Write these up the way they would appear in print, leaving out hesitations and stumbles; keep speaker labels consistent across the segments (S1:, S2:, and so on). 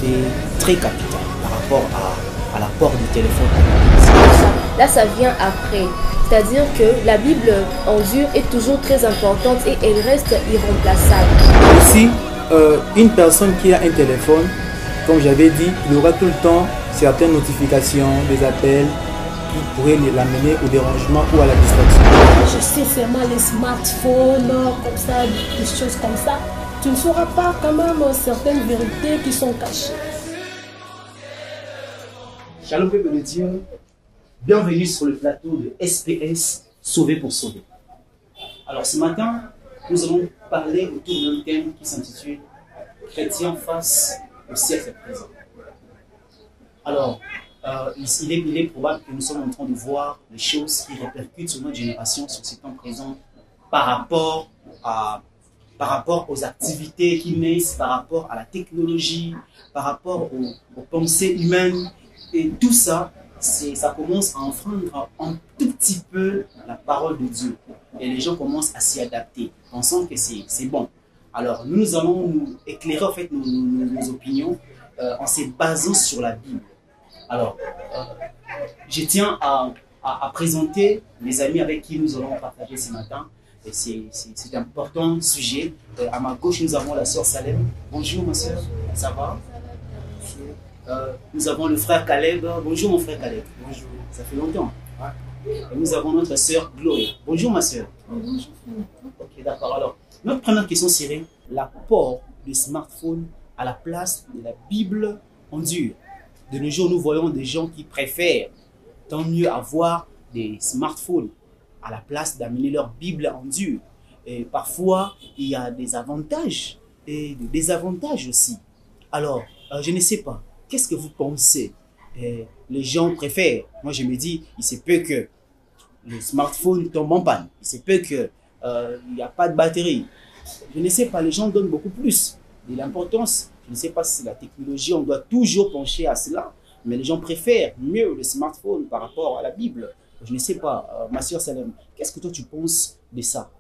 S1: fait très capital par rapport à l'apport du téléphone.
S2: Là, ça vient après. C'est-à-dire que la Bible en dur est toujours très importante et elle reste irremplaçable.
S3: Aussi, une personne qui a un téléphone, comme j'avais dit, il aura tout le temps certaines notifications, des appels qui pourraient l'amener au dérangement ou à la distraction.
S4: Je sais seulement les smartphones, comme ça, des choses comme ça. Tu ne sauras pas quand même certaines vérités qui sont cachées.
S1: Shalom peuple de Dieu, bienvenue sur le plateau de SPS Sauver pour Sauver. Alors ce matin, nous allons parler autour d'un thème qui s'intitule Chrétiens face au siècle présent. Alors, il est probable que nous sommes en train de voir les choses qui répercutent sur notre génération, sur ce temps présent, par rapport aux activités qui naissent, par rapport à la technologie, par rapport aux pensées humaines. Et tout ça, ça commence à enfreindre un tout petit peu la parole de Dieu. Et les gens commencent à s'y adapter, pensant que c'est bon. Alors, nous allons nous éclairer en fait nos opinions en se basant sur la Bible. Alors, je tiens à présenter les amis avec qui nous allons partager ce matin. Et c'est un important sujet. À ma gauche, nous avons la sœur Salem. Bonjour ma sœur, ça va? Nous avons le frère Caleb. Bonjour mon frère Caleb. Bonjour. Ça fait longtemps. Et nous avons notre sœur Gloria. Bonjour ma sœur.
S4: Bonjour.
S1: Ok, d'accord. Alors, notre première question serait l'apport du smartphone à la place de la Bible en dur. De nos jours, nous voyons des gens qui préfèrent tant mieux avoir des smartphones à la place d'amener leur Bible en dur. Et parfois, il y a des avantages et des désavantages aussi. Alors, je ne sais pas. Qu'est-ce que vous pensez? Les gens préfèrent. Moi, je me dis, il se peut que le smartphone tombe en panne. Il se peut qu'il n'y a pas de batterie. Je ne sais pas, les gens donnent beaucoup plus de l'importance. Je ne sais pas si c'est la technologie, on doit toujours pencher à cela. Mais les gens préfèrent mieux le smartphone par rapport à la Bible. Je ne sais pas, ma soeur Salem, qu'est-ce que toi tu penses de ça?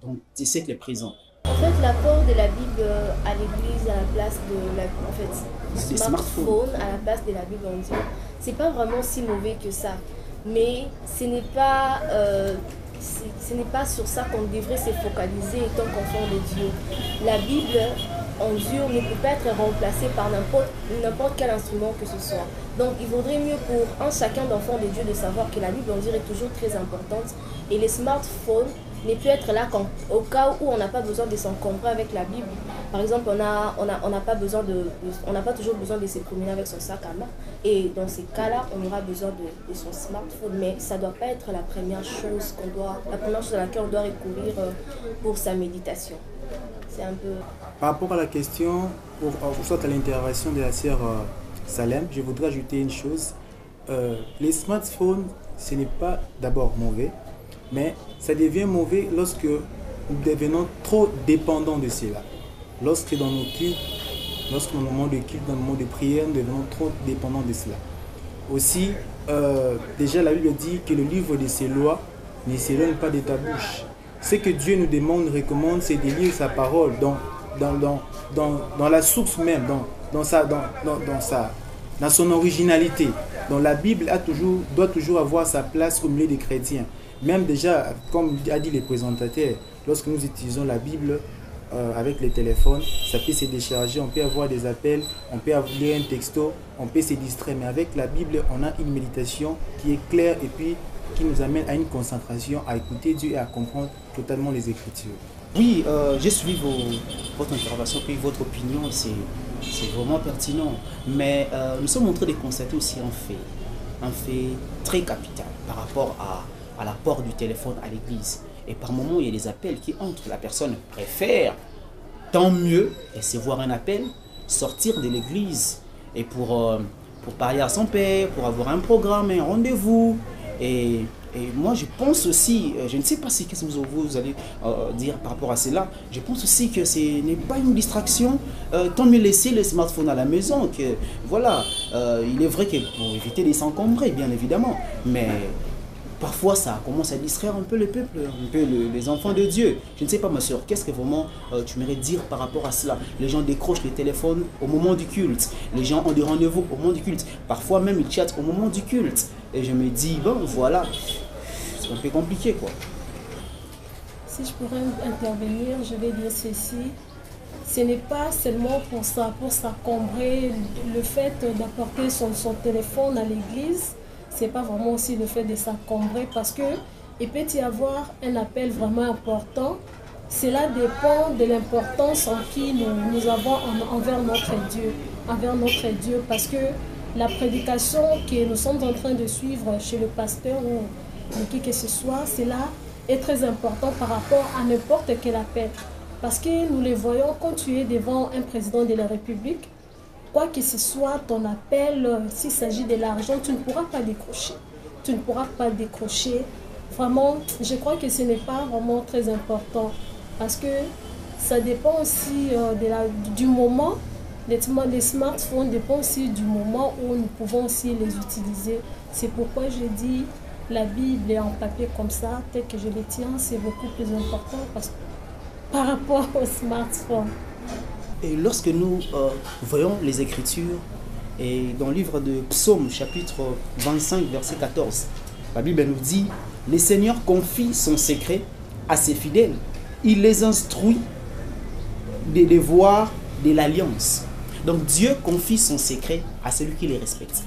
S1: Donc, tu sais que les présents.
S2: En fait, l'apport de la Bible à l'église à la place de la, en fait,
S1: Des
S2: smartphone à la place de la Bible en dur, c'est pas vraiment si mauvais que ça. Mais ce n'est pas sur ça qu'on devrait se focaliser étant qu'enfant de Dieu. La Bible en dur ne peut pas être remplacée par n'importe quel instrument que ce soit. Donc il vaudrait mieux pour un chacun d'enfants de Dieu de savoir que la Bible en dur est toujours très importante et les smartphones ne peut être là au cas où on n'a pas besoin de s'encombrer avec la Bible. Par exemple, on n'a pas toujours besoin de se promener avec son sac à main. Et dans ces cas-là, on aura besoin de son smartphone. Mais ça ne doit pas être la première chose à laquelle on doit recourir pour sa méditation. C'est un peu...
S3: Par rapport à la question, soit à l'intervention de la sœur Salem, je voudrais ajouter une chose. Les smartphones, ce n'est pas d'abord mauvais, mais ça devient mauvais lorsque nous devenons trop dépendants de cela. Lorsque dans nos cultes, lorsque dans nos moments de culte, dans nos moments de prière, nous devenons trop dépendants de cela. Aussi, déjà la Bible dit que le livre de ses lois ne s'éloigne pas de ta bouche. Ce que Dieu nous demande, nous recommande, c'est de lire sa parole dans la source même, dans son originalité. Donc la Bible doit toujours avoir sa place au milieu des chrétiens. Même déjà, comme a dit les présentateurs, lorsque nous utilisons la Bible avec les téléphones, ça peut se décharger, on peut avoir des appels, on peut lire un texto, on peut se distraire. Mais avec la Bible, on a une méditation qui est claire et puis qui nous amène à une concentration, à écouter Dieu et à comprendre totalement les Écritures.
S1: Oui, j'ai suivi votre intervention, puis votre opinion, c'est vraiment pertinent. Mais nous sommes en train de constater aussi un fait très capital par rapport à l'apport du téléphone à l'église. Et par moments, il y a des appels qui entrent. La personne préfère, tant mieux, recevoir un appel, sortir de l'église et pour parler à son père, pour avoir un programme, un rendez-vous. Et moi, je pense aussi, je ne sais pas si qu'est-ce que vous allez dire par rapport à cela, je pense aussi que ce n'est pas une distraction. Tant mieux laisser le smartphone à la maison. Que, voilà, il est vrai que pour éviter de s'encombrer, bien évidemment, mais parfois ça commence à distraire un peu le peuple, un peu les enfants de Dieu. Je ne sais pas ma soeur, qu'est-ce que vraiment tu m'aimerais dire par rapport à cela? Les gens décrochent les téléphones au moment du culte, les gens ont des rendez-vous au moment du culte, parfois même ils chattent au moment du culte. Et je me dis, bon voilà, c'est un peu compliqué quoi.
S4: Si je pourrais intervenir, je vais dire ceci. Ce n'est pas seulement pour ça, pour s'encombrer le fait d'apporter son téléphone à l'église. Ce n'est pas vraiment aussi le fait de s'encombrer parce que il peut y avoir un appel vraiment important. Cela dépend de l'importance en qui nous avons envers notre Dieu. Parce que la prédication que nous sommes en train de suivre chez le pasteur ou qui que ce soit, cela est très important par rapport à n'importe quel appel. Parce que nous les voyons quand tu es devant un président de la République, quoi que ce soit ton appel, s'il s'agit de l'argent, tu ne pourras pas décrocher. Tu ne pourras pas décrocher. Vraiment, je crois que ce n'est pas vraiment très important. Parce que ça dépend aussi du moment. Les smartphones dépendent aussi du moment où nous pouvons aussi les utiliser. C'est pourquoi je dis la Bible est en papier comme ça, tel que je le tiens, c'est beaucoup plus important par rapport au smartphone.
S1: Et lorsque nous voyons les Écritures, et dans le livre de Psaume, chapitre 25, verset 14, la Bible nous dit « Le Seigneur confie son secret à ses fidèles. Il les instruit des devoirs de l'alliance. » Donc Dieu confie son secret à celui qui les respecte.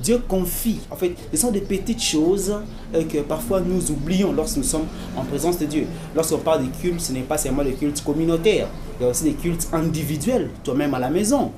S1: Dieu confie, en fait, ce sont des petites choses que parfois nous oublions lorsque nous sommes en présence de Dieu. Lorsqu'on parle de culte, ce n'est pas seulement des cultes communautaires, il y a aussi des cultes individuels, toi-même à la maison.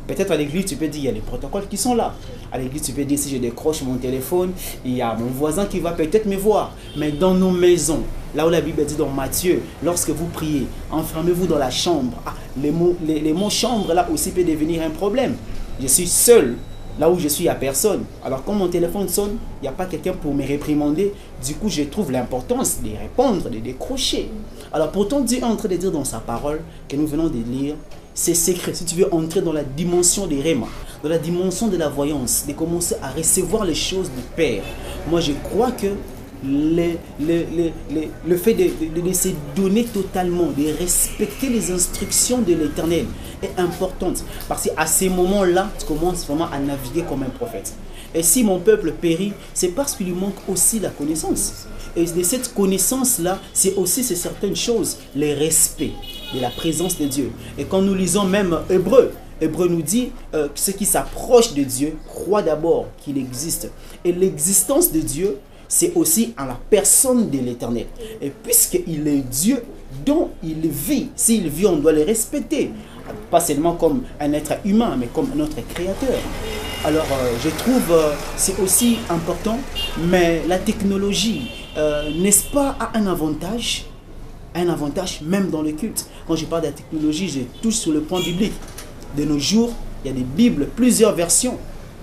S1: Peut-être à l'église, tu peux dire, il y a les protocoles qui sont là. À l'église, tu peux dire, si je décroche mon téléphone, il y a mon voisin qui va peut-être me voir. Mais dans nos maisons, là où la Bible dit dans Matthieu, lorsque vous priez, enfermez-vous dans la chambre. Ah, les mots chambre, là aussi, peut devenir un problème. Je suis seul. Là où je suis, il n'y a personne. Alors quand mon téléphone sonne, il n'y a pas quelqu'un pour me réprimander. Du coup, je trouve l'importance de répondre, de décrocher. Alors pourtant, Dieu est en train de dire dans sa parole que nous venons de lire, c'est secret. Si tu veux entrer dans la dimension des rémas, dans la dimension de la voyance, de commencer à recevoir les choses du Père. Moi, je crois que le fait de se donner totalement, de respecter les instructions de l'Éternel est importante. Parce qu'à ces moments-là, tu commences vraiment à naviguer comme un prophète. Et si mon peuple périt, c'est parce qu'il lui manque aussi la connaissance. Et de cette connaissance-là, c'est aussi certaines choses, le respect de la présence de Dieu. Et quand nous lisons même Hébreu nous dit ceux qui s'approchent de Dieu croient d'abord qu'il existe. Et l'existence de Dieu, c'est aussi en la personne de l'Éternel. Et puisqu'il est Dieu dont il vit, s'il vit, on doit le respecter. Pas seulement comme un être humain, mais comme notre créateur. Alors, je trouve c'est aussi important, mais la technologie, n'est-ce pas, a un avantage même dans le culte. Quand je parle de la technologie, je touche sur le point biblique. De nos jours, il y a des Bibles, plusieurs versions.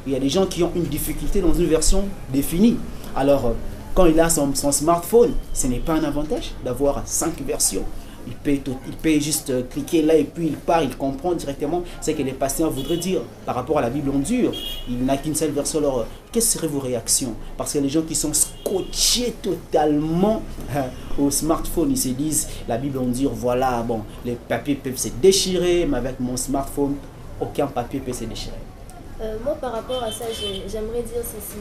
S1: Il y a des gens qui ont une difficulté dans une version définie. Alors, quand il a son smartphone, ce n'est pas un avantage d'avoir 5 versions. Il peut juste cliquer là et puis il part, il comprend directement ce que les pasteurs voudraient dire par rapport à la Bible en dur. Il n'a qu'une seule version. Alors, quelles seraient vos réactions? Parce que les gens qui sont scotchés totalement au smartphone, ils se disent, la Bible en dur, voilà, bon, les papiers peuvent se déchirer, mais avec mon smartphone, aucun papier peut se déchirer.
S2: Moi, par rapport à ça, j'aimerais dire ceci.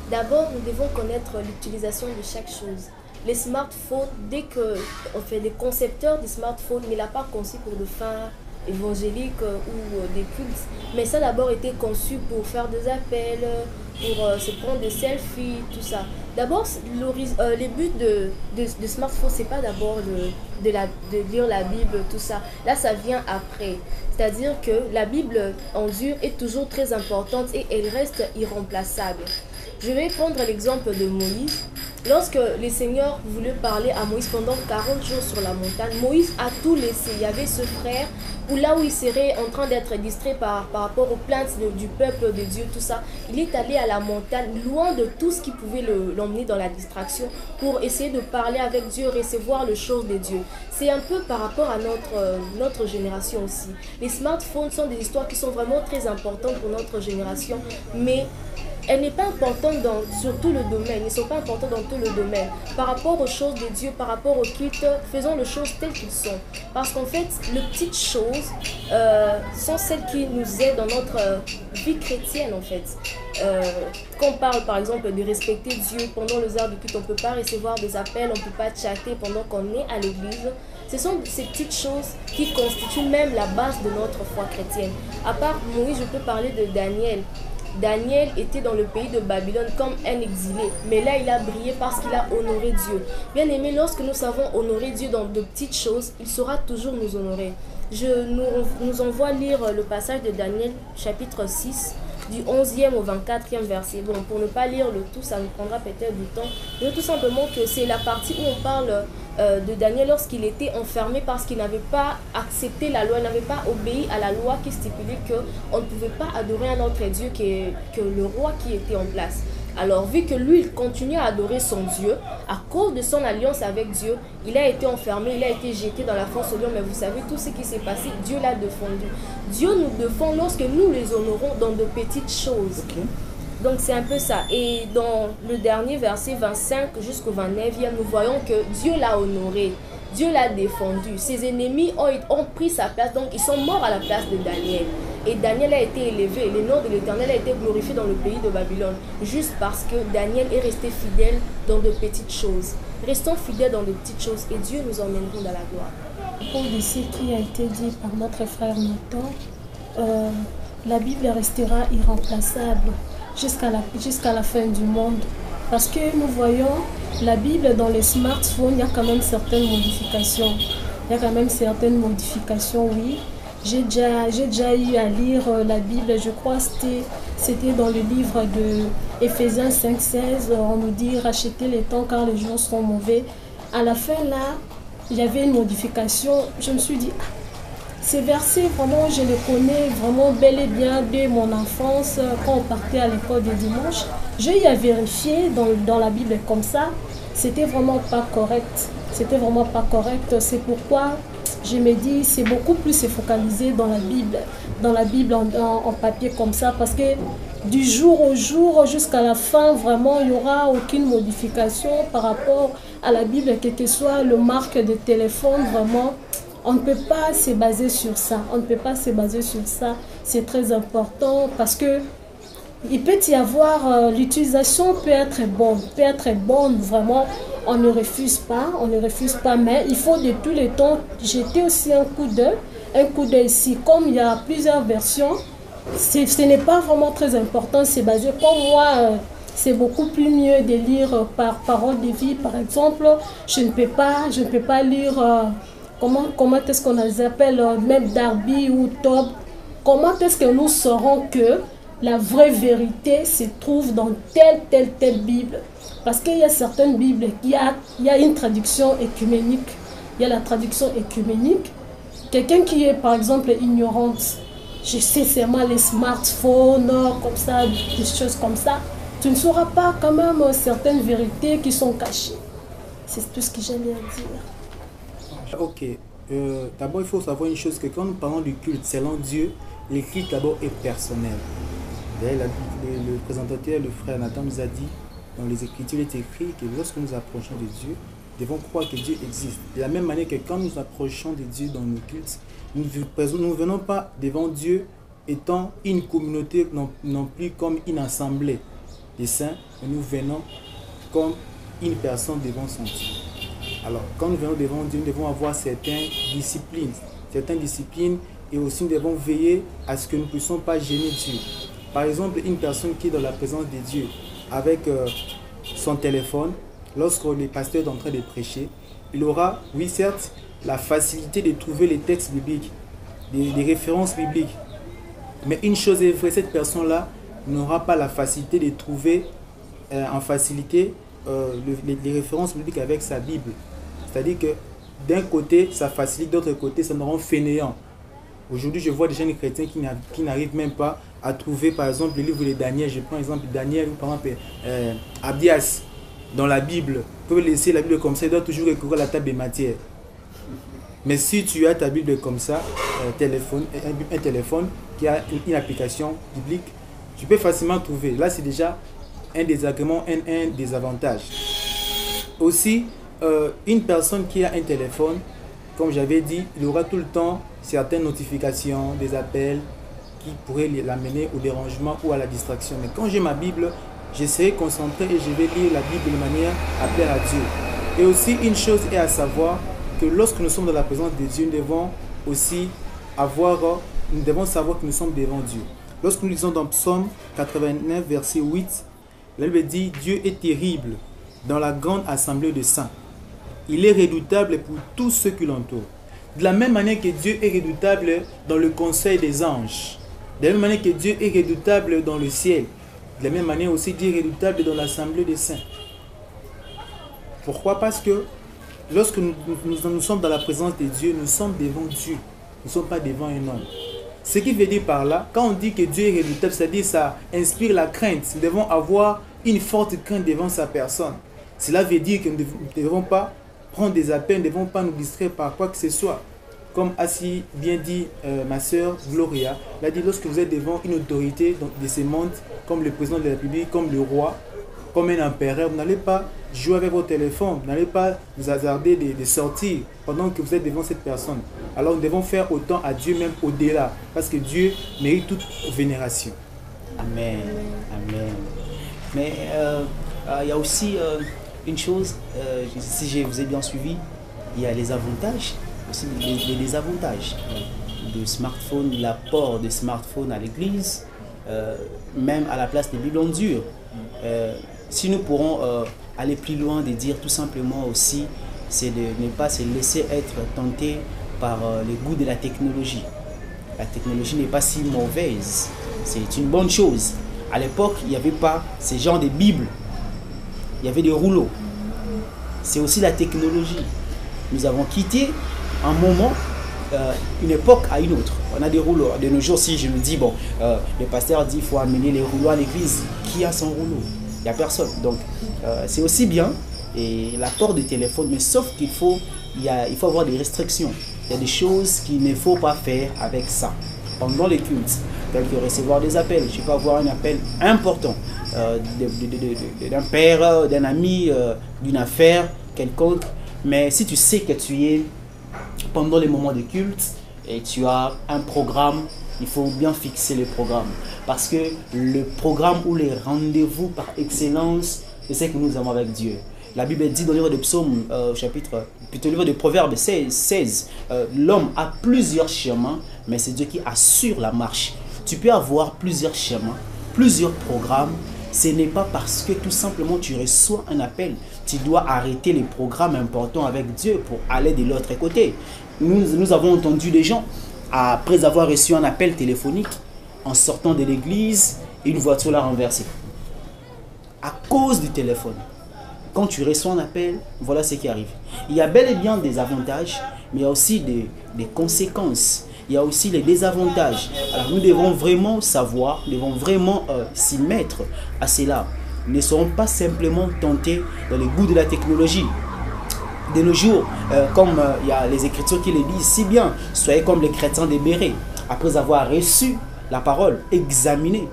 S2: D'abord, nous devons connaître l'utilisation de chaque chose. Les smartphones, dès qu'on fait des concepteurs des smartphones, il n'a pas conçu pour de fins évangéliques ou des cultes. Mais ça a d'abord été conçu pour faire des appels, pour se prendre des selfies, tout ça. D'abord, le but de smartphone, c'est pas d'abord de lire la Bible, tout ça. Là, ça vient après. C'est-à-dire que la Bible en dur est toujours très importante et elle reste irremplaçable. Je vais prendre l'exemple de Moïse. Lorsque le Seigneur voulait parler à Moïse pendant 40 jours sur la montagne, Moïse a tout laissé. Il y avait ce frère, où là où il serait en train d'être distrait par rapport aux plaintes du peuple de Dieu, tout ça, il est allé à la montagne, loin de tout ce qui pouvait l'emmener dans la distraction, pour essayer de parler avec Dieu, recevoir les choses de Dieu. C'est un peu par rapport à notre génération aussi. Les smartphones sont des histoires qui sont vraiment très importantes pour notre génération, mais elle n'est pas importante sur tout le domaine. Ils ne sont pas importants dans tout le domaine. Par rapport aux choses de Dieu, par rapport au culte, faisons les choses telles qu'elles sont. Parce qu'en fait, les petites choses sont celles qui nous aident dans notre vie chrétienne, en fait. Quand on parle, par exemple, de respecter Dieu pendant les heures de culte, on ne peut pas recevoir des appels, on ne peut pas chatter pendant qu'on est à l'église. Ce sont ces petites choses qui constituent même la base de notre foi chrétienne. À part Moïse, je peux parler de Daniel. Daniel était dans le pays de Babylone comme un exilé, mais là il a brillé parce qu'il a honoré Dieu. Bien aimé, lorsque nous savons honorer Dieu dans de petites choses, il saura toujours nous honorer. Je nous envoie lire le passage de Daniel chapitre 6, du 11e au 24e verset. Bon, pour ne pas lire le tout, ça nous prendra peut-être du temps. Mais tout simplement que c'est la partie où on parle de Daniel lorsqu'il était enfermé parce qu'il n'avait pas accepté la loi, il n'avait pas obéi à la loi qui stipulait qu'on ne pouvait pas adorer un autre Dieu que le roi qui était en place. Alors, vu que lui, il continuait à adorer son Dieu, à cause de son alliance avec Dieu, il a été enfermé, il a été jeté dans la fosse au lion. Mais vous savez, tout ce qui s'est passé, Dieu l'a défendu. Dieu nous défend lorsque nous les honorons dans de petites choses. Okay. Donc, c'est un peu ça. Et dans le dernier verset 25 jusqu'au 29e, nous voyons que Dieu l'a honoré. Dieu l'a défendu. Ses ennemis ont pris sa place, donc ils sont morts à la place de Daniel. Et Daniel a été élevé, le nom de l'Éternel a été glorifié dans le pays de Babylone, juste parce que Daniel est resté fidèle dans de petites choses. Restons fidèles dans de petites choses et Dieu nous emmènera dans la gloire.
S4: Pour ce qui a été dit par notre frère Nathan, la Bible restera irremplaçable jusqu'à la fin du monde. Parce que nous voyons la Bible dans les smartphones, il y a quand même certaines modifications. Oui. J'ai déjà eu à lire la Bible, je crois que c'était dans le livre de Éphésiens 5,16. On nous dit rachetez les temps car les jours sont mauvais. À la fin là, il y avait une modification. Je me suis dit, ces versets vraiment je les connais vraiment bel et bien dès mon enfance quand on partait à l'école de dimanche. J'ai eu à vérifier dans la Bible comme ça, c'était vraiment pas correct. C'est pourquoi je me dis, c'est beaucoup plus se focaliser dans la Bible en papier comme ça, parce que du jour au jour jusqu'à la fin, vraiment, il n'y aura aucune modification par rapport à la Bible, quel que soit le marque de téléphone, vraiment, on ne peut pas se baser sur ça. C'est très important parce que il peut y avoir, l'utilisation peut être bonne, vraiment. On ne refuse pas, mais il faut de tous les temps jeter aussi un coup d'œil ici. Comme il y a plusieurs versions, ce n'est pas vraiment très important, c'est basé comme moi, c'est beaucoup plus mieux de lire par parole de vie. Par exemple, je ne peux pas lire, comment est-ce qu'on les appelle, même Darby ou Tob. Comment est-ce que nous saurons que la vraie vérité se trouve dans telle Bible? Parce qu'il y a certaines Bibles, il y a une traduction écuménique. Il y a la traduction écuménique. Quelqu'un qui est par exemple ignorante, je sais seulement les smartphones, comme ça, des choses comme ça, tu ne sauras pas quand même certaines vérités qui sont cachées. C'est tout ce que j'allais dire.
S3: Ok. D'abord, il faut savoir une chose, que quand nous parlons du culte selon Dieu, le culte d'abord est personnel. Le présentateur, le frère Nathan nous a dit, dans les Écritures, il est écrit que lorsque nous approchons de Dieu, nous devons croire que Dieu existe. De la même manière que quand nous approchons de Dieu dans nos cultes, nous ne venons pas devant Dieu étant une communauté, non plus comme une assemblée des saints, mais nous venons comme une personne devant son Dieu. Alors, quand nous venons devant Dieu, nous devons avoir certaines disciplines et aussi nous devons veiller à ce que nous ne puissions pas gêner Dieu. Par exemple, une personne qui est dans la présence de Dieu avec son téléphone, lorsque le pasteur est en train de prêcher, il aura, oui certes, la facilité de trouver les textes bibliques, les références bibliques. Mais une chose est vraie, cette personne-là n'aura pas la facilité de trouver en facilité les références bibliques avec sa Bible. C'est-à-dire que d'un côté, ça facilite, d'autre côté, ça nous rend fainéants. Aujourd'hui, je vois des jeunes chrétiens qui n'arrivent même pas à trouver, par exemple, le livre de Daniel. Je prends exemple Daniel ou par exemple Abdias dans la Bible. Vous pouvez laisser la Bible comme ça, il doit toujours recourir à la table des matières. Mais si tu as ta Bible comme ça, un téléphone qui a une application biblique, Tu peux facilement trouver. Là, c'est déjà un désagrément, un désavantage. Aussi, une personne qui a un téléphone, comme j'avais dit, il aura tout le temps certaines notifications, des appels qui pourraient l'amener au dérangement ou à la distraction. Mais quand j'ai ma Bible, je serai concentré et je vais lire la Bible de manière à plaire à Dieu. Et aussi, une chose est à savoir que lorsque nous sommes dans la présence de Dieu, nous devons aussi nous devons savoir que nous sommes devant Dieu. Lorsque nous lisons dans Psaume 89, verset 8, la Bible dit « Dieu est terrible dans la grande assemblée de saints. Il est redoutable pour tous ceux qui l'entourent. » De la même manière que Dieu est redoutable dans le conseil des anges. De la même manière que Dieu est redoutable dans le ciel. De la même manière aussi, Dieu est redoutable dans l'assemblée des saints. Pourquoi? Parce que lorsque nous sommes dans la présence de Dieu, nous sommes devant Dieu. Nous ne sommes pas devant un homme. Ce qui veut dire par là, quand on dit que Dieu est redoutable, c'est-à-dire ça inspire la crainte. Nous devons avoir une forte crainte devant sa personne. Cela veut dire que nous ne devons pas prendre des appels, nous ne devons pas nous distraire par quoi que ce soit. Comme a si bien dit ma sœur Gloria, elle a dit lorsque vous êtes devant une autorité de ce monde, comme le président de la République, comme le roi, comme un empereur, vous n'allez pas jouer avec votre téléphone, vous n'allez pas vous hasarder de sortir pendant que vous êtes devant cette personne. Alors nous devons faire autant à Dieu même au-delà, parce que Dieu mérite toute vénération.
S1: Amen. Amen. Mais il y a aussi une chose, si je vous ai bien suivi, il y a les avantages, aussi les désavantages de smartphone, l'apport de smartphone à l'église, même à la place des Bibles en dur. Si nous pourrons aller plus loin, de dire tout simplement aussi, c'est de ne pas se laisser être tenté par les goûts de la technologie. La technologie n'est pas si mauvaise, c'est une bonne chose. À l'époque, il n'y avait pas ce genre de Bible, il y avait des rouleaux. C'est aussi la technologie. Nous avons quitté un moment, une époque à une autre. On a des rouleaux. De nos jours, si je me dis, bon, le pasteur dit qu'il faut amener les rouleaux à l'église, qui a son rouleau? Il n'y a personne. Donc, c'est aussi bien et l'apport de téléphone, mais sauf qu'il faut, il faut avoir des restrictions. Il y a des choses qu'il ne faut pas faire avec ça. Pendant les cultes, tel que recevoir des appels. Je peux avoir un appel important d'un père, d'un ami, d'une affaire quelconque. Mais si tu sais que tu es pendant les moments de culte et tu as un programme, il faut bien fixer le programme. Parce que le programme ou les rendez-vous par excellence, c'est ce que nous avons avec Dieu. La Bible dit dans le livre de Psaume, plutôt le livre de Proverbes 16, l'homme a plusieurs chemins, mais c'est Dieu qui assure la marche. Tu peux avoir plusieurs chemins, plusieurs programmes. Ce n'est pas parce que tout simplement tu reçois un appel, tu dois arrêter les programmes importants avec Dieu pour aller de l'autre côté. Nous avons entendu des gens, après avoir reçu un appel téléphonique, en sortant de l'église, une voiture l'a renversée. À cause du téléphone. Quand tu reçois un appel, voilà ce qui arrive. Il y a bel et bien des avantages, mais il y a aussi des conséquences. Il y a aussi les désavantages. Alors nous devons vraiment savoir, nous devons vraiment s'y mettre à cela. Nous ne serons pas simplement tentés dans les goûts de la technologie. De nos jours, comme il y a les Écritures qui le disent si bien, soyez comme les chrétiens des Bérets. Après avoir reçu la parole, examinez.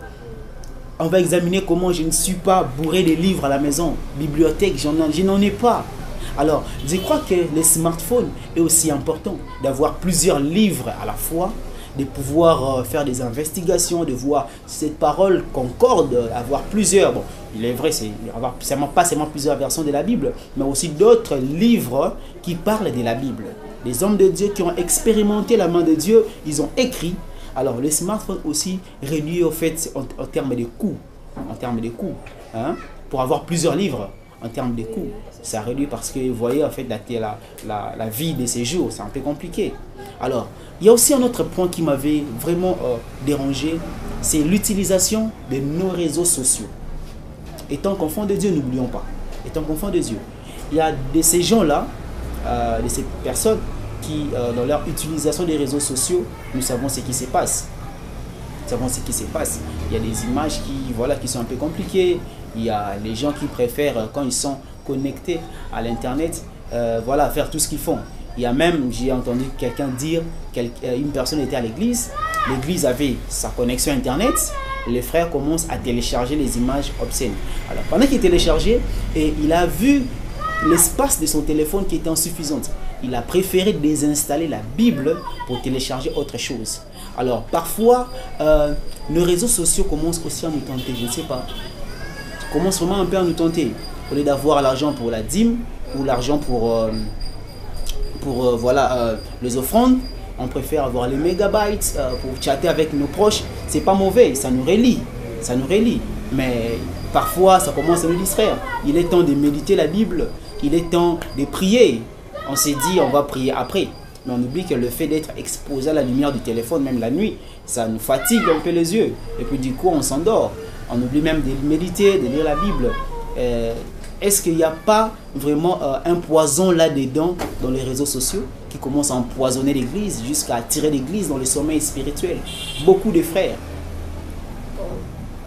S1: On va examiner comment je ne suis pas bourré de livres à la maison, bibliothèque, je n'en ai pas. Alors, je crois que le smartphone est aussi important, d'avoir plusieurs livres à la fois, de pouvoir faire des investigations, de voir si cette parole concorde, avoir plusieurs. Bon, il est vrai, c'est avoir pas seulement plusieurs versions de la Bible, mais aussi d'autres livres qui parlent de la Bible. Les hommes de Dieu qui ont expérimenté la main de Dieu, ils ont écrit. Alors, le smartphone aussi réduit au fait en termes de coûts. En termes de coûts. Hein, pour avoir plusieurs livres, en termes de coûts, ça réduit parce que vous voyez, en fait, la vie de ces jours, c'est un peu compliqué. Alors, il y a aussi un autre point qui m'avait vraiment dérangé, c'est l'utilisation de nos réseaux sociaux. Étant qu'enfant de Dieu, n'oublions pas. Étant qu'enfant de Dieu, il y a de ces gens-là, de ces personnes, qui, dans leur utilisation des réseaux sociaux, nous savons ce qui se passe. Nous savons ce qui se passe. Il y a des images qui sont un peu compliquées. Il y a les gens qui préfèrent, quand ils sont connectés à l'Internet, faire tout ce qu'ils font. Il y a même, j'ai entendu quelqu'un dire, une personne était à l'église, l'église avait sa connexion Internet, les frères commencent à télécharger les images obscènes. Alors pendant qu'il téléchargeait, et il a vu l'espace de son téléphone qui était insuffisant. Il a préféré désinstaller la Bible pour télécharger autre chose. Alors parfois, nos réseaux sociaux commencent aussi à nous tenter, je ne sais pas. Commencent vraiment un peu à nous tenter. Au lieu d'avoir l'argent pour la dîme ou l'argent pour les offrandes, on préfère avoir les mégabytes pour chatter avec nos proches. C'est pas mauvais, ça nous relie. Ça nous relie. Mais parfois, ça commence à nous distraire. Il est temps de méditer la Bible. Il est temps de prier. On s'est dit, on va prier après. Mais on oublie que le fait d'être exposé à la lumière du téléphone, même la nuit, ça nous fatigue un peu les yeux. Et puis du coup, on s'endort. On oublie même de méditer, de lire la Bible. Est-ce qu'il n'y a pas vraiment un poison là-dedans dans les réseaux sociaux qui commence à empoisonner l'Église jusqu'à attirer l'Église dans le sommeil spirituel? Beaucoup de frères.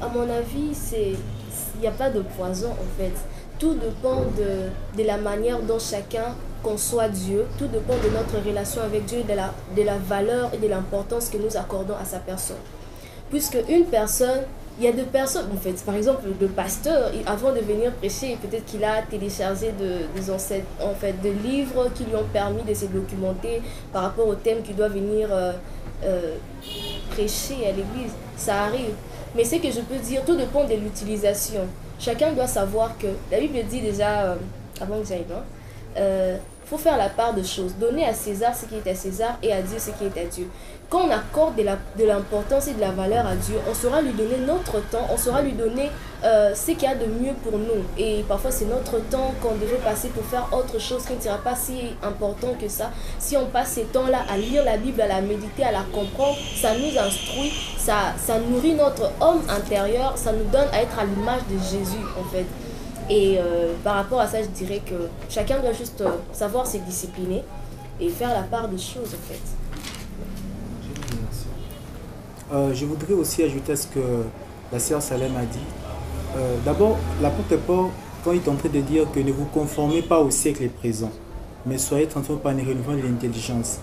S2: À mon avis, il n'y a pas de poison en fait. Tout dépend de la manière dont chacun conçoit Dieu. Tout dépend de notre relation avec Dieu, de la valeur et de l'importance que nous accordons à sa personne. Puisque une personne, il y a des personnes, en fait, par exemple, le pasteur, avant de venir prêcher, peut-être qu'il a téléchargé des livres qui lui ont permis de se documenter par rapport au thème qu'il doit venir prêcher à l'église. Ça arrive. Mais ce que je peux dire, tout dépend de l'utilisation. Chacun doit savoir que la Bible dit déjà, avant que j'aille loin, faut faire la part de choses. Donner à César ce qui est à César et à Dieu ce qui est à Dieu. Quand on accorde de l'importance et de la valeur à Dieu, on saura lui donner notre temps, on saura lui donner ce qu'il y a de mieux pour nous. Et parfois, c'est notre temps qu'on devrait passer pour faire autre chose qui ne sera pas si important que ça. Si on passe ces temps-là à lire la Bible, à la méditer, à la comprendre, ça nous instruit, ça nourrit notre homme intérieur, ça nous donne à être à l'image de Jésus, en fait. Et par rapport à ça, je dirais que chacun doit juste savoir se discipliner et faire la part des choses, en fait.
S3: Je voudrais aussi ajouter à ce que la sœur Salem a dit. D'abord, l'apôtre Paul, quand il est en train de dire que ne vous conformez pas au siècle présent, mais soyez transformés par le renouvellement de l'intelligence.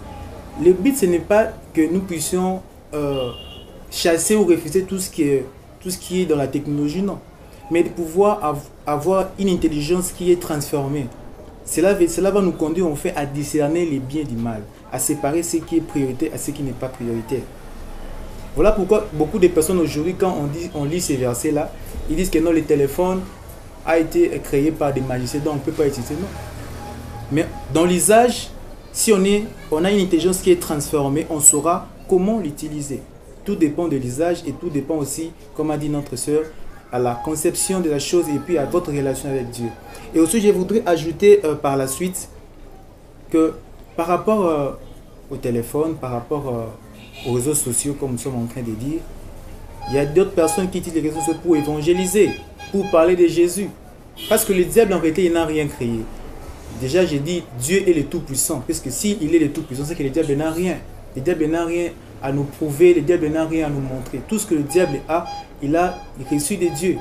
S3: Le but, ce n'est pas que nous puissions chasser ou refuser tout ce qui est dans la technologie, non. Mais de pouvoir avoir une intelligence qui est transformée. Cela va nous conduire en fait à discerner les biens du mal, à séparer ce qui est prioritaire à ce qui n'est pas prioritaire. Voilà pourquoi beaucoup de personnes aujourd'hui, quand on lit ces versets-là, ils disent que non, le téléphone a été créé par des magiciens, donc on ne peut pas utiliser, non. Mais dans l'usage, si on a une intelligence qui est transformée, on saura comment l'utiliser. Tout dépend de l'usage et tout dépend aussi, comme a dit notre sœur, à la conception de la chose et puis à votre relation avec Dieu. Et aussi, je voudrais ajouter par la suite que par rapport au téléphone, par rapport aux réseaux sociaux, comme nous sommes en train de dire, il y a d'autres personnes qui utilisent les réseaux sociaux pour évangéliser, pour parler de Jésus. Parce que le diable, en réalité, il n'a rien créé. Déjà, j'ai dit, Dieu est le Tout-Puissant. Parce que s'il est le Tout-Puissant, c'est que le diable n'a rien. Le diable n'a rien à nous prouver, le diable n'a rien à nous montrer. Tout ce que le diable a, il a reçu de Dieu.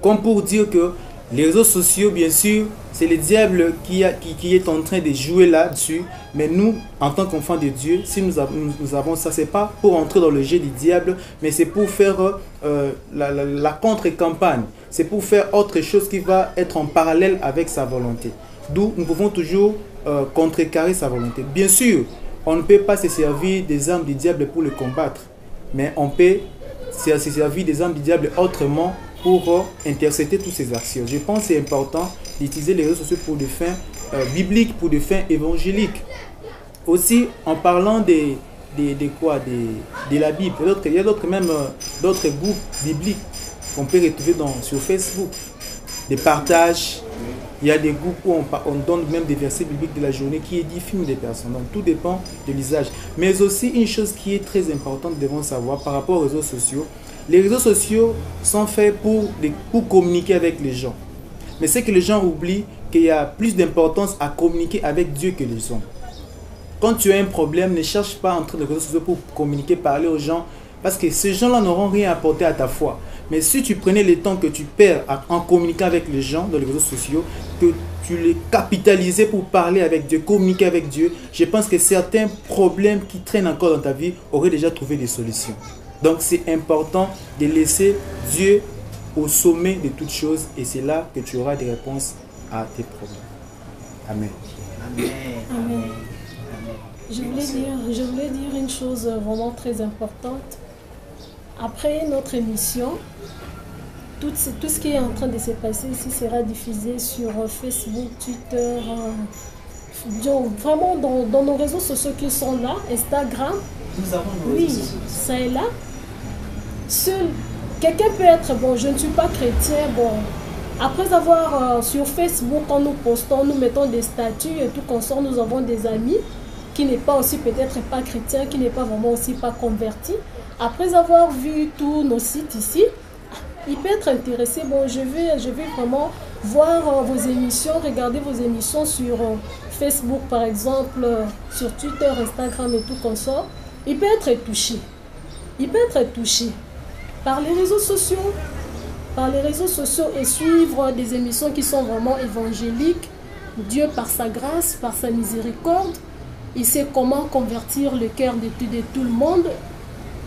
S3: Comme pour dire que les réseaux sociaux, bien sûr, c'est le diable qui est en train de jouer là-dessus. Mais nous, en tant qu'enfants de Dieu, si nous avons ça, ce n'est pas pour entrer dans le jeu du diable, mais c'est pour faire la contre-campagne. C'est pour faire autre chose qui va être en parallèle avec sa volonté. D'où nous pouvons toujours contrecarrer sa volonté. Bien sûr, on ne peut pas se servir des armes du diable pour le combattre. Mais on peut se servir des armes du diable autrement pour intercepter toutes ces actions. Je pense que c'est important d'utiliser les réseaux sociaux pour des fins bibliques, pour des fins évangéliques. Aussi, en parlant de la Bible, il y a d'autres groupes bibliques qu'on peut retrouver sur Facebook. Des partages, il y a des groupes où on donne même des versets bibliques de la journée qui édifient des personnes. Donc tout dépend de l'usage. Mais aussi une chose qui est très importante, nous devons savoir par rapport aux réseaux sociaux. Les réseaux sociaux sont faits pour communiquer avec les gens. Mais c'est que les gens oublient qu'il y a plus d'importance à communiquer avec Dieu que les hommes. Quand tu as un problème, ne cherche pas à entrer dans les réseaux sociaux pour communiquer, parler aux gens. Parce que ces gens-là n'auront rien apporté à ta foi. Mais si tu prenais le temps que tu perds en communiquant avec les gens dans les réseaux sociaux, que tu les capitalisais pour parler avec Dieu, communiquer avec Dieu, je pense que certains problèmes qui traînent encore dans ta vie auraient déjà trouvé des solutions. Donc c'est important de laisser Dieu au sommet de toutes choses et c'est là que tu auras des réponses à tes problèmes. Amen.
S1: Amen.
S4: Amen.
S1: Amen.
S4: Je voulais dire une chose vraiment très importante. Après notre émission, tout ce qui est en train de se passer ici sera diffusé sur Facebook, Twitter, vraiment dans nos réseaux sociaux qui sont là, Instagram.
S1: Nous avons nos
S4: Oui,
S1: réseaux sociaux.
S4: ça est là. Seul, quelqu'un peut être, bon, je ne suis pas chrétien, bon, après avoir sur Facebook, quand nous postons, nous mettons des statuts et tout consort, nous avons des amis qui n'est pas aussi peut-être pas chrétien, qui n'est pas vraiment aussi pas converti. Après avoir vu tous nos sites ici, il peut être intéressé. Bon, je vais vraiment voir vos émissions, regarder vos émissions sur Facebook par exemple, sur Twitter, Instagram et tout consort. Il peut être touché. Il peut être touché par les réseaux sociaux. Par les réseaux sociaux et suivre des émissions qui sont vraiment évangéliques. Dieu, par sa grâce, par sa miséricorde, il sait comment convertir le cœur de tout le monde.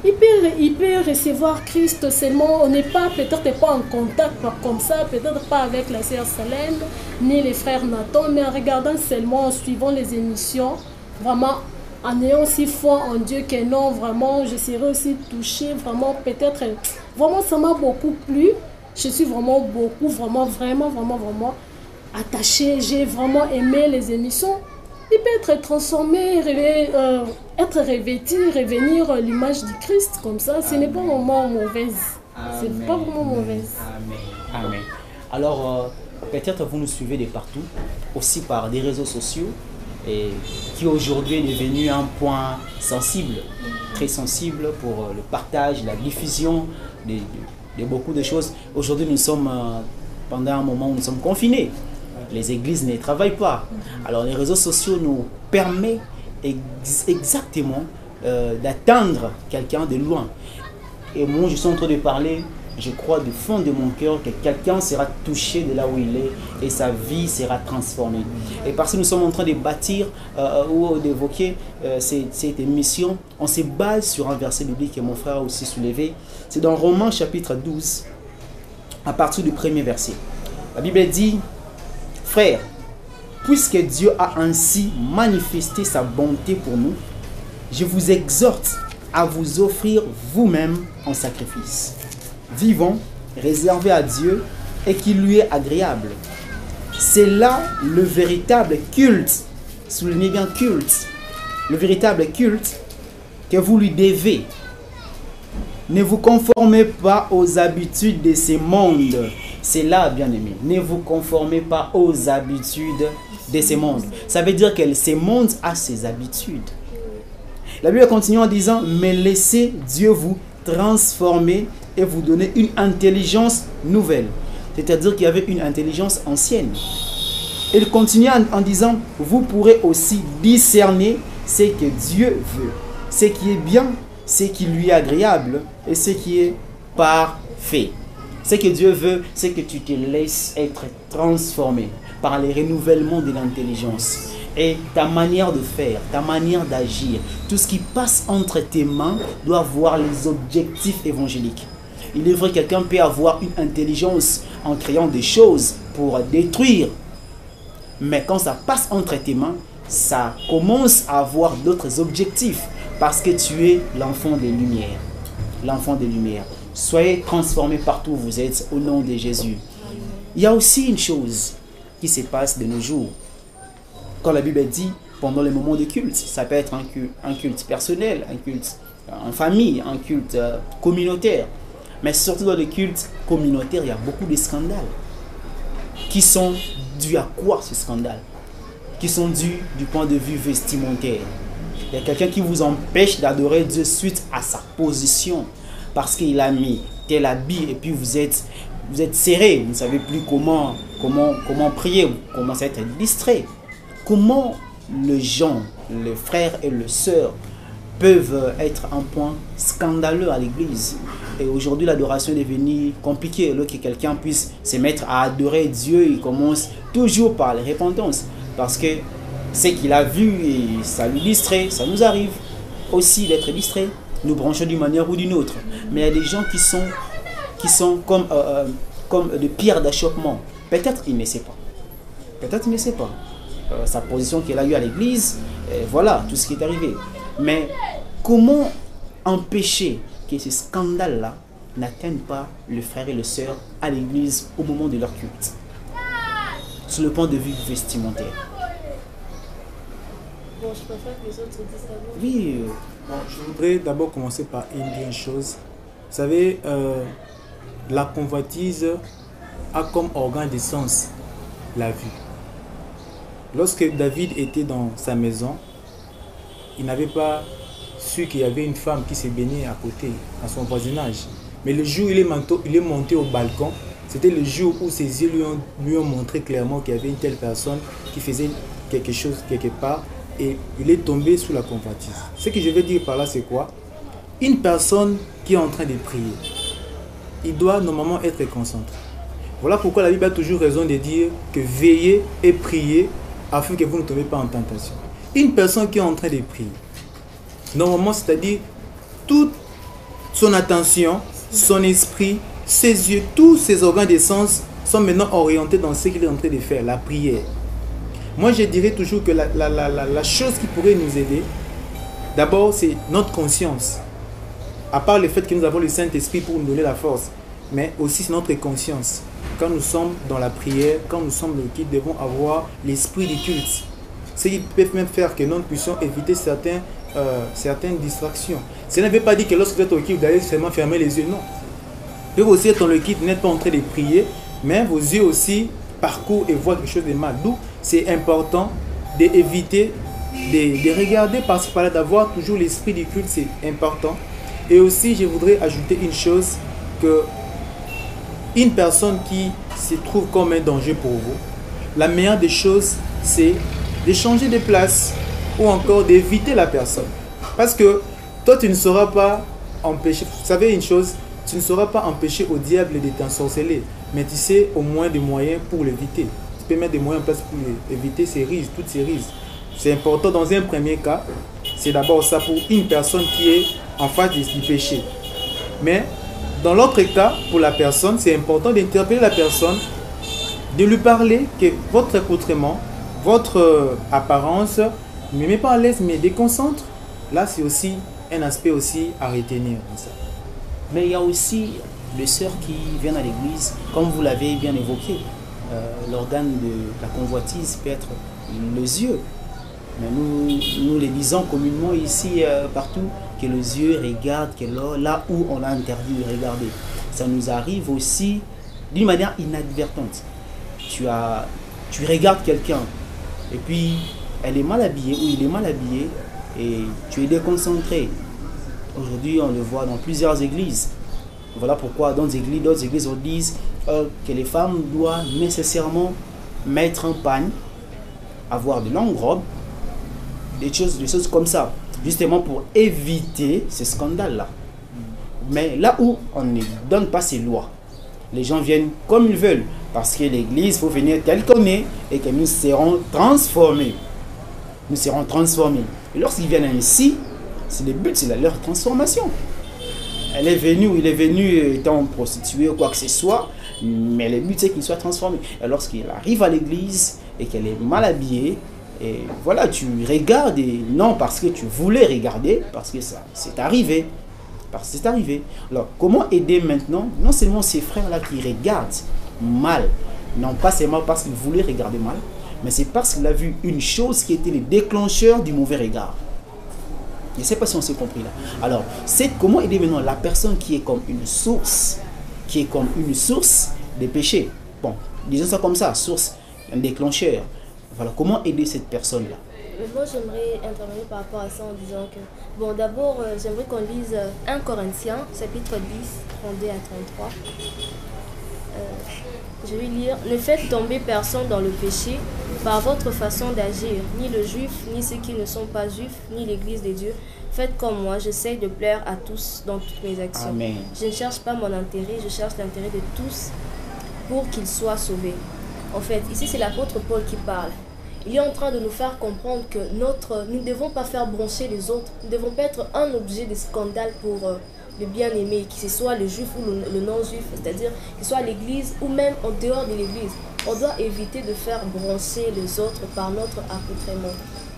S4: Il peut recevoir Christ seulement. On n'est pas, peut-être pas en contact comme ça, peut-être pas avec la sœur Salène, ni les frères Nathan, mais en regardant seulement, en suivant les émissions, vraiment en ayant aussi foi en Dieu que non, vraiment, je serai aussi touchée, vraiment, peut-être, vraiment, ça m'a beaucoup plu. Je suis vraiment vraiment attachée. J'ai vraiment aimé les émissions. Il peut être transformé, être revêtu, revenir l'image du Christ comme ça. Ce n'est pas vraiment mauvaise. Ce n'est pas vraiment mauvaise.
S1: Amen. Amen. Alors, peut-être vous nous suivez de partout, aussi par des réseaux sociaux, et qui aujourd'hui est devenu un point sensible, très sensible pour le partage, la diffusion de beaucoup de choses. Aujourd'hui, nous sommes pendant un moment où nous sommes confinés. Les églises ne travaillent pas. Alors les réseaux sociaux nous permettent exactement d'atteindre quelqu'un de loin. Et moi, je suis en train de parler, je crois du fond de mon cœur que quelqu'un sera touché de là où il est et sa vie sera transformée. Et parce que nous sommes en train de bâtir ou d'évoquer cette émission, on se base sur un verset biblique que mon frère a aussi soulevé. C'est dans Romains chapitre 12, à partir du premier verset. La Bible dit: frères, puisque Dieu a ainsi manifesté sa bonté pour nous, je vous exhorte à vous offrir vous-même en sacrifice, vivant, réservé à Dieu et qui lui est agréable. C'est là le véritable culte, soulignez bien culte, le véritable culte que vous lui devez. Ne vous conformez pas aux habitudes de ce monde. C'est là, bien-aimé. Ne vous conformez pas aux habitudes de ce monde. Ça veut dire que ce monde a ses habitudes. La Bible continue en disant: mais laissez Dieu vous transformer et vous donner une intelligence nouvelle. C'est-à-dire qu'il y avait une intelligence ancienne. Il continue en disant: vous pourrez aussi discerner ce que Dieu veut, ce qui est bien, ce qui lui est agréable et ce qui est parfait. Ce que Dieu veut, c'est que tu te laisses être transformé par les renouvellements de l'intelligence. Et ta manière de faire, ta manière d'agir, tout ce qui passe entre tes mains doit avoir les objectifs évangéliques. Il est vrai que quelqu'un peut avoir une intelligence en créant des choses pour détruire. Mais quand ça passe entre tes mains, ça commence à avoir d'autres objectifs. Parce que tu es l'enfant des lumières. L'enfant des lumières. Soyez transformés partout où vous êtes au nom de Jésus. Il y a aussi une chose qui se passe de nos jours. Quand la Bible dit pendant les moments de culte, ça peut être un culte personnel, un culte en famille, un culte communautaire. Mais surtout dans les cultes communautaires, il y a beaucoup de scandales. Qui sont dus à quoi ces scandales? Qui sont dus du point de vue vestimentaire. Il y a quelqu'un qui vous empêche d'adorer Dieu suite à sa position. Parce qu'il a mis tel habit et puis vous êtes serré. Vous ne savez plus comment prier. Vous commencez à être distrait. Comment les gens, les frères et les sœurs peuvent être un point scandaleux à l'église. Et aujourd'hui, l'adoration est devenue compliquée. Alors que quelqu'un puisse se mettre à adorer Dieu, il commence toujours par la repentance. Parce que ce qu'il a vu et ça lui distrait, ça nous arrive aussi d'être distrait. nous branchons d'une manière ou d'une autre. Mais il y a des gens qui sont comme des pierres d'achoppement. Peut-être il ne sait pas. Peut-être il ne sait pas. Sa position qu'il a eue à l'église, voilà tout ce qui est arrivé. Mais comment empêcher que ces scandales-là n'atteignent pas le frère et le sœur à l'église au moment de leur culte, sur le point de vue vestimentaire?
S2: Bon, je préfère que les autres disent d'abord.
S1: Oui.
S3: Bon, je voudrais d'abord commencer par une chose. Vous savez, la convoitise a comme organe d'essence la vue. Lorsque David était dans sa maison, il n'avait pas su qu'il y avait une femme qui s'est baignée à côté, à son voisinage. Mais le jour où il est monté au balcon, c'était le jour où ses yeux lui ont montré clairement qu'il y avait une telle personne qui faisait quelque chose quelque part, et il est tombé sous la convoitise. Ce que je veux dire par là, c'est quoi? Une personne qui est en train de prier, il doit normalement être concentré. Voilà pourquoi la Bible a toujours raison de dire que veillez et priez afin que vous ne tombez pas en tentation. Une personne qui est en train de prier, normalement, c'est-à-dire toute son attention, son esprit, ses yeux, tous ses organes de sens sont maintenant orientés dans ce qu'il est en train de faire, la prière. Moi, je dirais toujours que la chose qui pourrait nous aider, d'abord, c'est notre conscience. À part le fait que nous avons le Saint-Esprit pour nous donner la force, mais aussi c'est notre conscience. Quand nous sommes dans la prière, quand nous sommes dans le culte, nous devons avoir l'esprit du culte. Ce qui peut même faire que nous puissions éviter certaines distractions. Ça ne veut pas dire que lorsque vous êtes au culte, vous allez seulement fermer les yeux, non. Vous pouvez aussi être dans le culte, vous n'êtes pas en train de prier, mais vos yeux aussi parcourent et voient quelque chose de mal. D'où c'est important d'éviter de regarder par-ci par-là, d'avoir toujours l'esprit du culte, c'est important. Et aussi, je voudrais ajouter une chose, que une personne qui se trouve comme un danger pour vous, la meilleure des choses, c'est de changer de place ou encore d'éviter la personne. Parce que toi, tu ne sauras pas empêcher, vous savez une chose, tu ne sauras pas empêcher au diable de t'ensorceler, mais tu sais au moins des moyens pour l'éviter. Tu peux mettre des moyens en place pour éviter ces ruses, toutes ces ruses. C'est important dans un premier cas, c'est d'abord ça pour une personne qui est en face du péché. Mais dans l'autre cas, pour la personne, c'est important d'interpeller la personne, de lui parler que votre accoutrement, votre apparence ne me met pas à l'aise, mais déconcentre. Là, c'est aussi un aspect aussi à retenir.
S1: Mais il y a aussi les sœurs qui viennent à l'église, comme vous l'avez bien évoqué. L'organe de la convoitise peut être les yeux. Mais nous les disons communément ici, partout, que les yeux regardent là où on a interdit de regarder. Ça nous arrive aussi d'une manière inadvertante. Tu regardes quelqu'un et puis elle est mal habillée ou il est mal habillé et tu es déconcentré. Aujourd'hui, on le voit dans plusieurs églises. Voilà pourquoi dans d'autres églises on dit que les femmes doivent nécessairement mettre un pagne, avoir de longues robes, des choses comme ça, justement pour éviter ces scandales-là. Mais là où on ne donne pas ces lois, les gens viennent comme ils veulent, parce que l'église, il faut venir tel qu'on est, et que nous serons transformés. Nous serons transformés. Et lorsqu'ils viennent ainsi, c'est le but, c'est leur transformation. Elle est venue ou il est venu étant prostituée ou quoi que ce soit, mais le but c'est qu'il soit transformé. Et lorsqu'il arrive à l'église et qu'elle est mal habillée, et voilà, tu regardes, et non parce que tu voulais regarder, parce que ça c'est arrivé. Parce que c'est arrivé. Alors, comment aider maintenant, non seulement ces frères-là qui regardent mal, non pas seulement parce qu'ils voulaient regarder mal, mais c'est parce qu'il a vu une chose qui était le déclencheur du mauvais regard. Je ne sais pas si on s'est compris là. Alors, c'est comment aider maintenant la personne qui est comme une source, des péchés. Bon, disons ça comme ça, source, un déclencheur. Voilà, comment aider cette personne-là?
S2: Moi, j'aimerais intervenir par rapport à ça en disant que, bon, d'abord, j'aimerais qu'on lise 1 Corinthiens, chapitre 10, 32 à 33. Je vais lire. Ne faites tomber personne dans le péché par votre façon d'agir, ni le juif, ni ceux qui ne sont pas juifs, ni l'église de Dieu. Faites comme moi, j'essaie de plaire à tous dans toutes mes actions.
S1: Amen.
S2: Je ne cherche pas mon intérêt, je cherche l'intérêt de tous pour qu'ils soient sauvés. En fait, ici c'est l'apôtre Paul qui parle. Il est en train de nous faire comprendre que nous ne devons pas faire broncher les autres. Nous ne devons pas être un objet de scandale pour le bien-aimé, que ce soit le juif ou le non-juif, c'est-à-dire que ce soit à l'église ou même en dehors de l'église. On doit éviter de faire broncher les autres par notre accoutrement.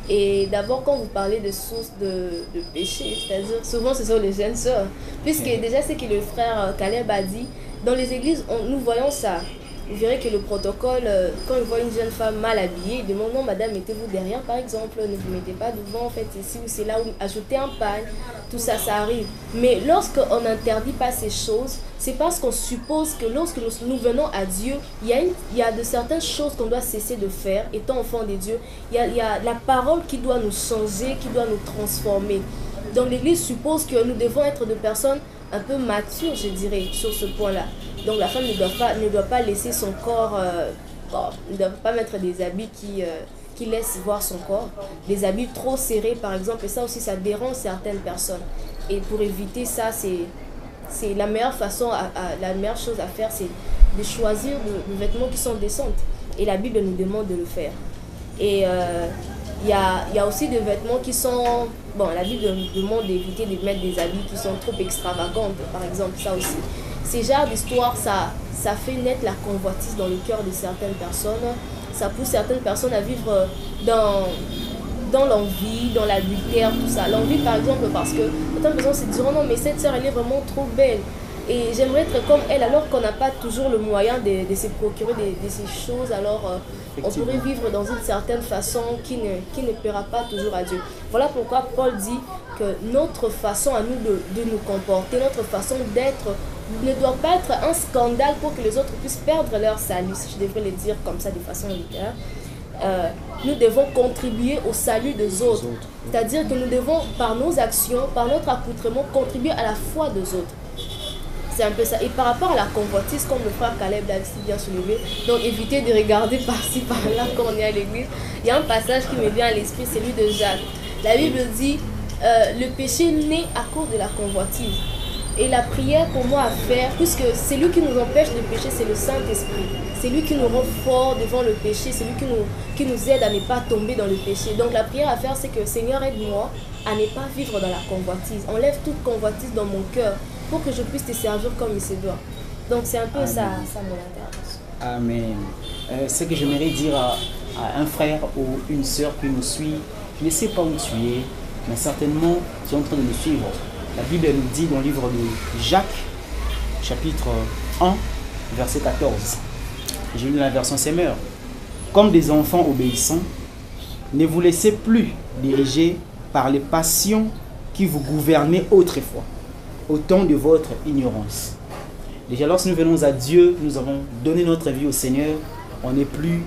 S2: Et d'abord, quand vous parlez de sources de péché, c'est-à-dire souvent ce sont les jeunes sœurs, puisque déjà ce que le frère Caleb a dit, dans les églises, nous voyons ça. Vous verrez que le protocole, quand il voit une jeune femme mal habillée, il demande non madame, mettez-vous derrière par exemple, ne vous mettez pas devant, faites ici ou c'est là, où ajoutez un pagne, tout ça, ça arrive. Mais lorsqu'on n'interdit pas ces choses, c'est parce qu'on suppose que lorsque nous venons à Dieu, il y a de certaines choses qu'on doit cesser de faire, étant enfant de Dieu. Il y a la parole qui doit nous changer, qui doit nous transformer. Donc l'Église suppose que nous devons être des personnes un peu matures, je dirais, sur ce point-là. Donc la femme ne doit pas laisser son corps, ne doit pas mettre des habits qui laissent voir son corps. Des habits trop serrés par exemple, et ça aussi ça dérange certaines personnes. Et pour éviter ça, c'est la meilleure façon, la meilleure chose à faire, c'est de choisir des vêtements qui sont décentes. Et la Bible nous demande de le faire. Et il y a aussi des vêtements qui sont... Bon, la Bible nous demande d'éviter de mettre des habits qui sont trop extravagantes, par exemple, ça aussi. Ces genres d'histoires, ça fait naître la convoitise dans le cœur de certaines personnes. Ça pousse certaines personnes à vivre dans l'envie, dans l'adultère, tout ça. L'envie, par exemple, parce que certaines personnes se diront non, mais cette sœur, elle est vraiment trop belle. Et j'aimerais être comme elle, alors qu'on n'a pas toujours le moyen de se procurer de ces choses. Alors, on pourrait vivre dans une certaine façon qui ne plaira pas toujours à Dieu. Voilà pourquoi Paul dit que notre façon à nous de nous comporter, notre façon d'être, ne doit pas être un scandale pour que les autres puissent perdre leur salut, si je devrais le dire comme ça de façon littéraire. Nous devons contribuer au salut des autres. C'est-à-dire que nous devons, par nos actions, par notre accoutrement, contribuer à la foi des autres. C'est un peu ça. Et par rapport à la convoitise, comme le frère Caleb l'a si bien soulevé, donc évitez de regarder par-ci, par-là quand on est à l'église. Il y a un passage qui me vient à l'esprit, celui de Jacques. La Bible dit, le péché naît à cause de la convoitise. Et la prière pour moi à faire, puisque c'est lui qui nous empêche de pécher, c'est le Saint-Esprit. C'est lui qui nous rend forts devant le péché, c'est lui qui nous aide à ne pas tomber dans le péché. Donc la prière à faire, c'est que Seigneur, aide-moi à ne pas vivre dans la convoitise. Enlève toute convoitise dans mon cœur pour que je puisse te servir comme il se doit. Donc c'est un peu ça mon intervention.
S1: Amen. Ce que j'aimerais dire à un frère ou une sœur qui nous suit, je ne sais pas où tu es, mais certainement tu es en train de nous suivre. La Bible nous dit dans le livre de Jacques, chapitre 1, verset 14. J'ai lu la version Semeur. Comme des enfants obéissants, ne vous laissez plus diriger par les passions qui vous gouvernaient autrefois, au temps de votre ignorance. Déjà, lorsque nous venons à Dieu, nous avons donné notre vie au Seigneur, on n'est plus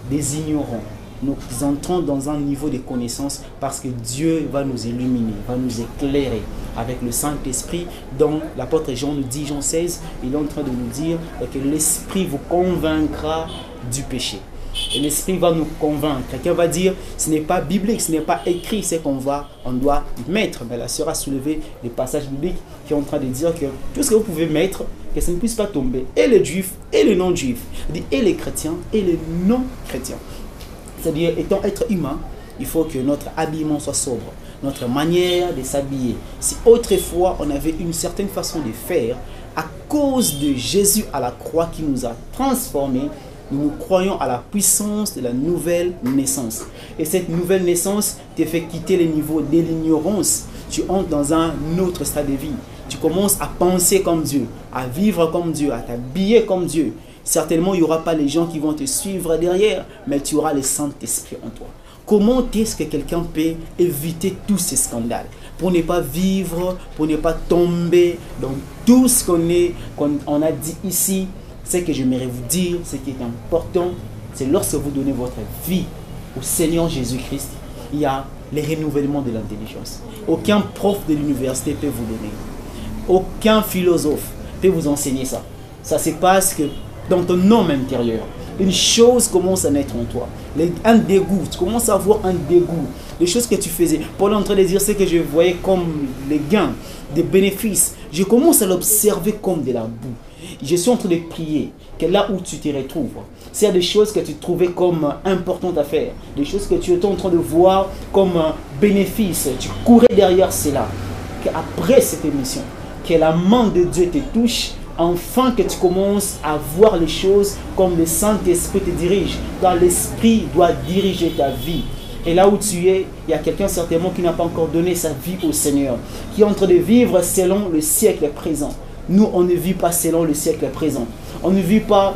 S1: des ignorants. Nous entrons dans un niveau de connaissance parce que Dieu va nous illuminer, va nous éclairer avec le Saint-Esprit. Dont l'apôtre Jean nous dit, Jean 16, il est en train de nous dire que l'Esprit vous convaincra du péché. Et l'Esprit va nous convaincre. Quelqu'un va dire, ce n'est pas biblique, ce n'est pas écrit, c'est qu'on doit mettre. Mais la sœur a soulevé des passages bibliques qui sont en train de dire que tout ce que vous pouvez mettre, que ça ne puisse pas tomber. Et les juifs, et les non-juifs, et les chrétiens, et les non-chrétiens. C'est-à-dire, étant être humain, il faut que notre habillement soit sobre, notre manière de s'habiller. Si autrefois on avait une certaine façon de faire, à cause de Jésus à la croix qui nous a transformés, nous croyons à la puissance de la nouvelle naissance. Et cette nouvelle naissance te fait quitter les niveaux de l'ignorance. Tu entres dans un autre stade de vie. Tu commences à penser comme Dieu, à vivre comme Dieu, à t'habiller comme Dieu. Certainement, il n'y aura pas les gens qui vont te suivre derrière, mais tu auras le Saint-Esprit en toi. Comment est-ce que quelqu'un peut éviter tous ces scandales? Pour ne pas vivre, pour ne pas tomber dans tout ce qu'on a dit ici. Ce que j'aimerais vous dire, ce qui est important, c'est lorsque vous donnez votre vie au Seigneur Jésus-Christ, il y a le renouvellement de l'intelligence. Aucun prof de l'université peut vous donner. Aucun philosophe peut vous enseigner ça. Ça se passe que dans ton homme intérieur. une chose commence à naître en toi. Un dégoût, tu commences à avoir un dégoût. Les choses que tu faisais. Paul est en train de dire ce que je voyais comme les gains, des bénéfices. Je commence à l'observer comme de la boue. Je suis en train de prier que là où tu te retrouves, s'il y a des choses que tu trouvais comme importantes à faire, des choses que tu étais en train de voir comme bénéfices, tu courais derrière cela, qu'après cette émission, que la main de Dieu te touche, enfin que tu commences à voir les choses comme le Saint-Esprit te dirige, car l'Esprit doit diriger ta vie. Et là où tu es, il y a quelqu'un certainement qui n'a pas encore donné sa vie au Seigneur, qui est en train de vivre selon le siècle présent. Nous, on ne vit pas selon le siècle présent. On ne vit pas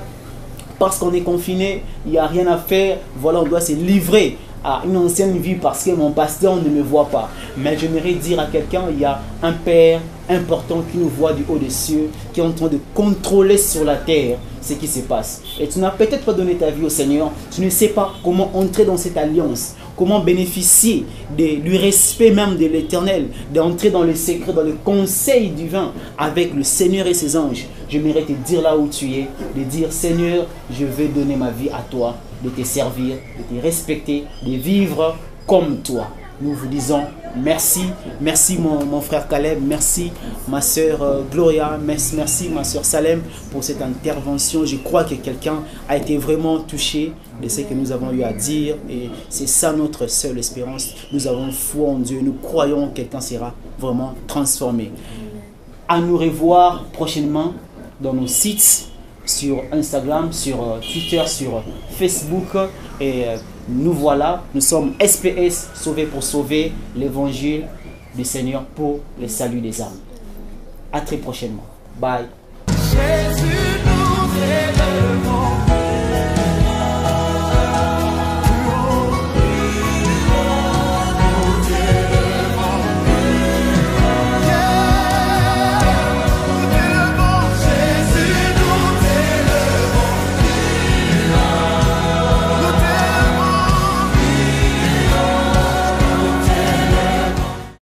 S1: parce qu'on est confiné, il n'y a rien à faire, voilà, on doit se livrer à une ancienne vie parce que mon pasteur ne me voit pas. Mais j'aimerais dire à quelqu'un, il y a un Père important qui nous voit du haut des cieux, qui est en train de contrôler sur la terre ce qui se passe. Et tu n'as peut-être pas donné ta vie au Seigneur, tu ne sais pas comment entrer dans cette alliance, comment bénéficier du respect même de l'Éternel, d'entrer dans le secret, dans le conseil divin avec le Seigneur et ses anges. J'aimerais te dire là où tu es, de dire Seigneur, je veux donner ma vie à toi, de te servir, de te respecter, de vivre comme toi. Nous vous disons merci, merci mon frère Caleb, merci ma soeur Gloria, merci ma soeur Salem pour cette intervention. Je crois que quelqu'un a été vraiment touché de ce que nous avons eu à dire et c'est ça notre seule espérance. Nous avons foi en Dieu, nous croyons que quelqu'un sera vraiment transformé. À nous revoir prochainement dans nos sites, sur Instagram, sur Twitter, sur Facebook et nous voilà, nous sommes SPS, sauvés pour sauver l'évangile du Seigneur pour le salut des âmes. À très prochainement. Bye. Jésus nous élève.